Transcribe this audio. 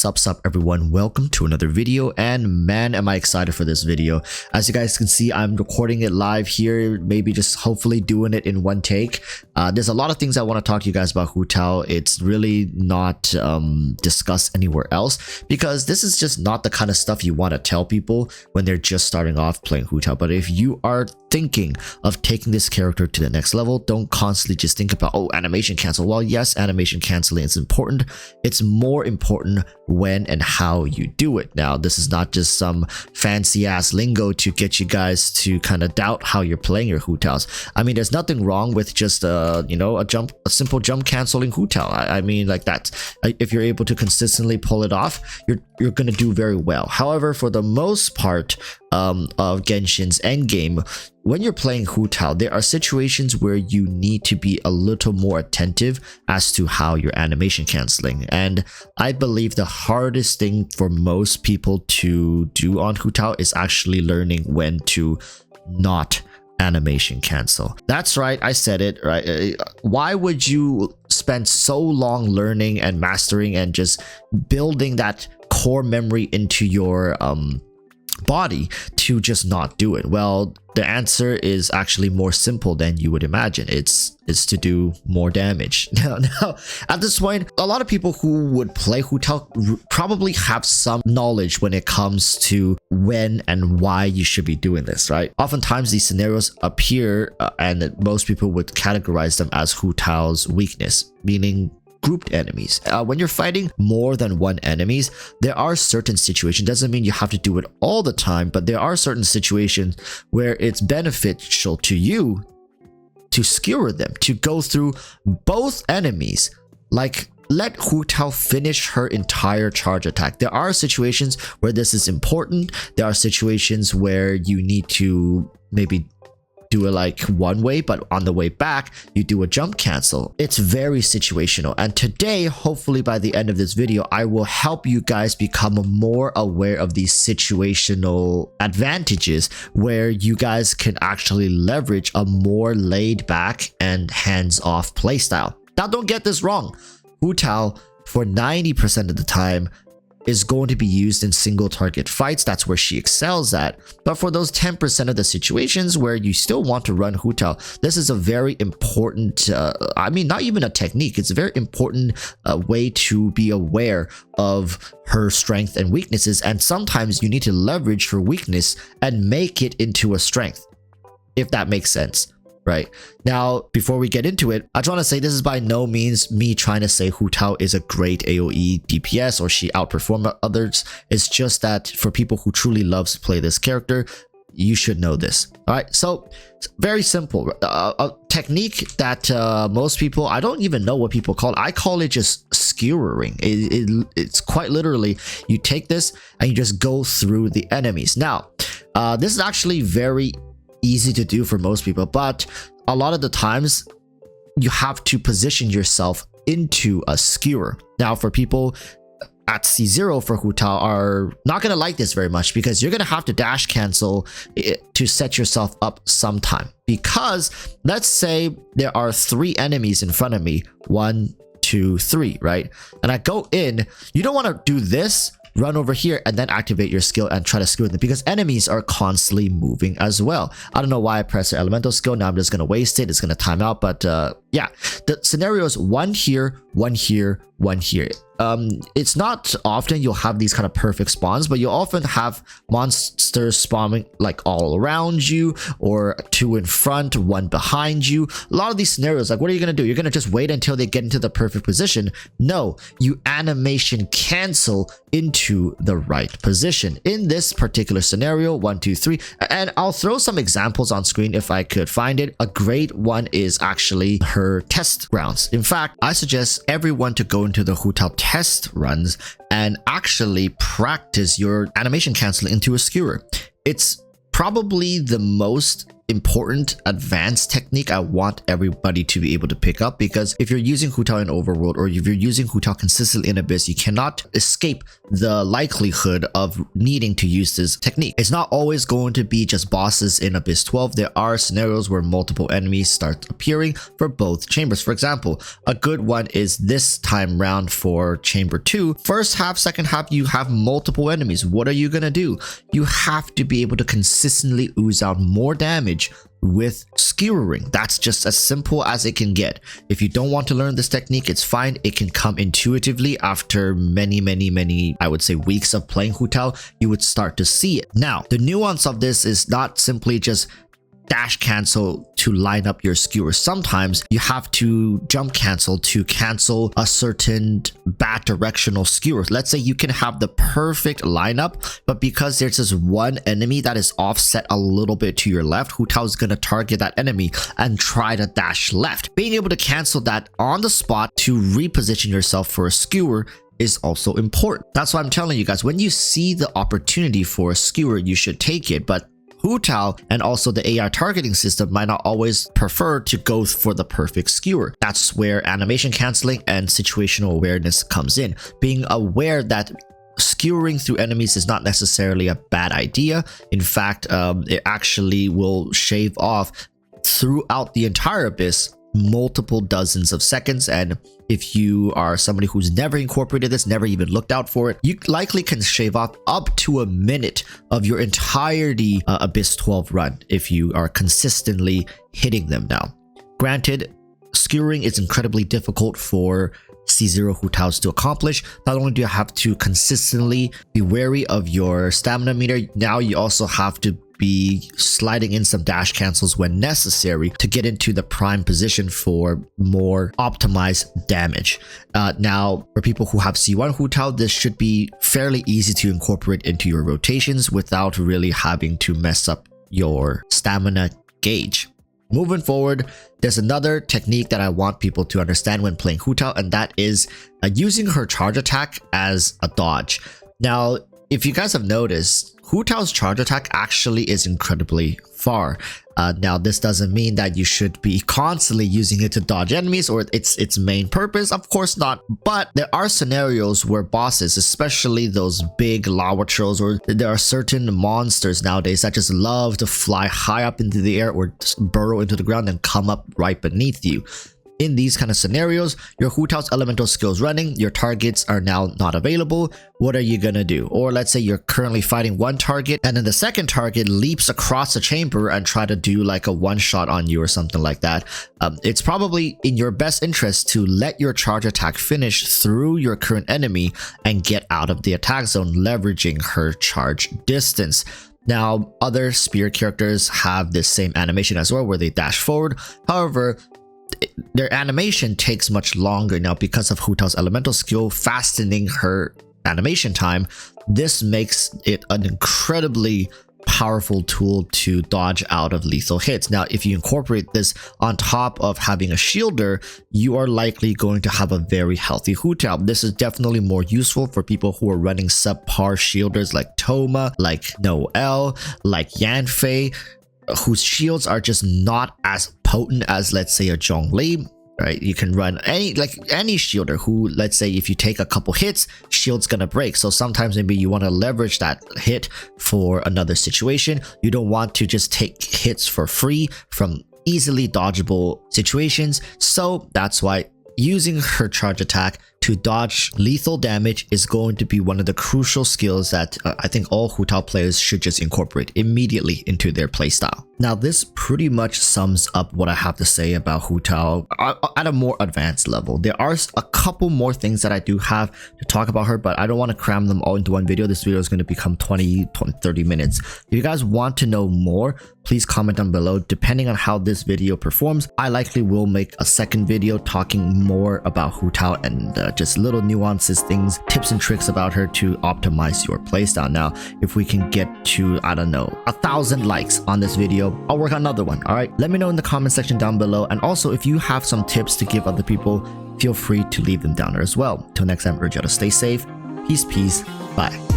Sup everyone, welcome to another video, and man am I excited for this video. As you guys can see, I'm recording it live here, maybe just hopefully doing it in one take. There's a lot of things I want to talk to you guys about Hu Tao. It's really not discussed anywhere else because this is just not the kind of stuff you want to tell people when they're just starting off playing Hu Tao. But if you are thinking of taking this character to the next level, don't constantly just think about, oh, animation cancel. Well, yes, animation canceling is important. It's more important when and how you do it. Now, this is not just some fancy ass lingo to get you guys to kind of doubt how you're playing your Hu Taos. I mean, there's nothing wrong with just a simple jump canceling Hu Tao. I mean, like that. If you're able to consistently pull it off, you're gonna do very well. However, for the most part of Genshin's endgame, when you're playing Hu Tao, there are situations where you need to be a little more attentive as to how you're animation canceling. And I believe the hardest thing for most people to do on Hu Tao is actually learning when to not animation cancel. That's right, I said it, right? Why would you spend so long learning and mastering and just building that core memory into your body to just not do it? Well, the answer is actually more simple than you would imagine. It's to do more damage. Now, at this point, a lot of people who would play Hu Tao probably have some knowledge when it comes to when and why you should be doing this, right? Oftentimes these scenarios appear and most people would categorize them as Hu Tao's weakness, meaning grouped enemies. When you're fighting more than one enemies, there are certain situations, doesn't mean you have to do it all the time, but there are certain situations where it's beneficial to you to skewer them, to go through both enemies. Like, let Hu Tao finish her entire charge attack. There are situations where this is important. There are situations where you need to maybe do it like one way, but on the way back you do a jump cancel. It's very situational, and today, hopefully by the end of this video, I will help you guys become more aware of these situational advantages where you guys can actually leverage a more laid back and hands-off playstyle. Now, don't get this wrong, Hu Tao for 90% of the time is going to be used in single target fights. That's where she excels at. But for those 10% of the situations where you still want to run Hu Tao, this is a very important, I mean, not even a technique, it's a very important way to be aware of her strength and weaknesses. And sometimes you need to leverage her weakness and make it into a strength, if that makes sense. Right now, before we get into it, I just want to say this is by no means me trying to say Hu Tao is a great AoE DPS or she outperformed others. It's just that for people who truly loves to play this character, you should know this. All right, so very simple, a technique that most people, I don't even know what people call it. I call it just skewering. It's quite literally, you take this and you just go through the enemies. Now, this is actually very easy to do for most people, but a lot of the times you have to position yourself into a skewer. Now, for people at C0 for Hu Tao are not going to like this very much because you're going to have to dash cancel it to set yourself up sometime. Because let's say there are 3 enemies in front of me, 1, 2, 3, right? And I go in, you don't want to do this, run over here and then activate your skill and try to skewer them because enemies are constantly moving as well. I don't know why I pressed the elemental skill. Now I'm just going to waste it. It's going to time out. But yeah, the scenario is 1 here, 1 here, 1 here. It's not often you'll have these kind of perfect spawns, but you'll often have monsters spawning like all around you, or 2 in front, 1 behind you. A lot of these scenarios, like, what are you going to do? You're going to just wait until they get into the perfect position? No, you animation cancel into the right position. In this particular scenario, 1, 2, 3, and I'll throw some examples on screen if I could find it. A great one is actually her test rounds. In fact, I suggest everyone to go into the Hu Tao test runs and actually practice your animation canceling into a skewer. It's probably the most important advanced technique I want everybody to be able to pick up, because if you're using Hu Tao in Overworld, or if you're using Hu Tao consistently in Abyss, you cannot escape the likelihood of needing to use this technique. It's not always going to be just bosses in Abyss 12. There are scenarios where multiple enemies start appearing for both chambers. For example, a good one is this time round for Chamber 2. First half, second half, you have multiple enemies. What are you gonna do? You have to be able to consistently ooze out more damage with skewering. That's just as simple as it can get. If you don't want to learn this technique, it's fine. It can come intuitively after many, I would say, weeks of playing Hu Tao. You would start to see it. Now, the nuance of this is not simply just dash cancel to line up your skewer. Sometimes you have to jump cancel to cancel a certain bad directional skewer. Let's say you can have the perfect lineup, but because there's this one enemy that is offset a little bit to your left, Hu Tao is going to target that enemy and try to dash left. Being able to cancel that on the spot to reposition yourself for a skewer is also important. That's why I'm telling you guys, when you see the opportunity for a skewer, you should take it. But Hu Tao and also the AI targeting system might not always prefer to go for the perfect skewer. That's where animation canceling and situational awareness comes in. Being aware that skewering through enemies is not necessarily a bad idea. In fact, it actually will shave off throughout the entire Abyss multiple dozens of seconds. And if you are somebody who's never incorporated this, never even looked out for it, you likely can shave off up to a minute of your entirety Abyss 12 run if you are consistently hitting them. Now, granted, skewering is incredibly difficult for C0 Hu Taos to accomplish. Not only do you have to consistently be wary of your stamina meter, now you also have to be sliding in some dash cancels when necessary to get into the prime position for more optimized damage. Now, for people who have C1 Hu Tao, this should be fairly easy to incorporate into your rotations without really having to mess up your stamina gauge. Moving forward, there's another technique that I want people to understand when playing Hu Tao, and that is using her charge attack as a dodge. Now, if you guys have noticed, Hu Tao's charge attack actually is incredibly far. Now, this doesn't mean that you should be constantly using it to dodge enemies or its main purpose. Of course not. But there are scenarios where bosses, especially those big lava trolls, or there are certain monsters nowadays that just love to fly high up into the air or burrow into the ground and come up right beneath you. In these kind of scenarios, your Hu Tao's elemental skills running, your targets are now not available. What are you gonna do? Or let's say you're currently fighting one target and then the second target leaps across the chamber and try to do like a one shot on you or something like that. It's probably in your best interest to let your charge attack finish through your current enemy and get out of the attack zone, leveraging her charge distance. Now, other spear characters have this same animation as well, where they dash forward. However, their animation takes much longer now because of Hu Tao's elemental skill fastening her animation time. This makes it an incredibly powerful tool to dodge out of lethal hits. Now, if you incorporate this on top of having a shielder, you are likely going to have a very healthy Hu Tao. This is definitely more useful for people who are running subpar shielders like Toma, like Noelle, like Yanfei, whose shields are just not as potent as, let's say, a Zhongli, right? You can run any shielder who, let's say, if you take a couple hits, shield's gonna break. So sometimes maybe you want to leverage that hit for another situation. You don't want to just take hits for free from easily dodgeable situations. So that's why using her charge attack to dodge lethal damage is going to be one of the crucial skills that I think all Hu Tao players should just incorporate immediately into their playstyle. Now, this pretty much sums up what I have to say about Hu Tao at a more advanced level. There are a couple more things that I do have to talk about her, but I don't want to cram them all into one video. This video is going to become 30 minutes. If you guys want to know more, please comment down below. Depending on how this video performs, I likely will make a second video talking more about Hu Tao and just little nuances, things, tips and tricks about her to optimize your playstyle. Now, if we can get to, I don't know, 1,000 likes on this video, I'll work on another one. All right, let me know in the comment section down below. And also, if you have some tips to give other people, feel free to leave them down there as well. Till next time, urge you to stay safe. Peace, bye.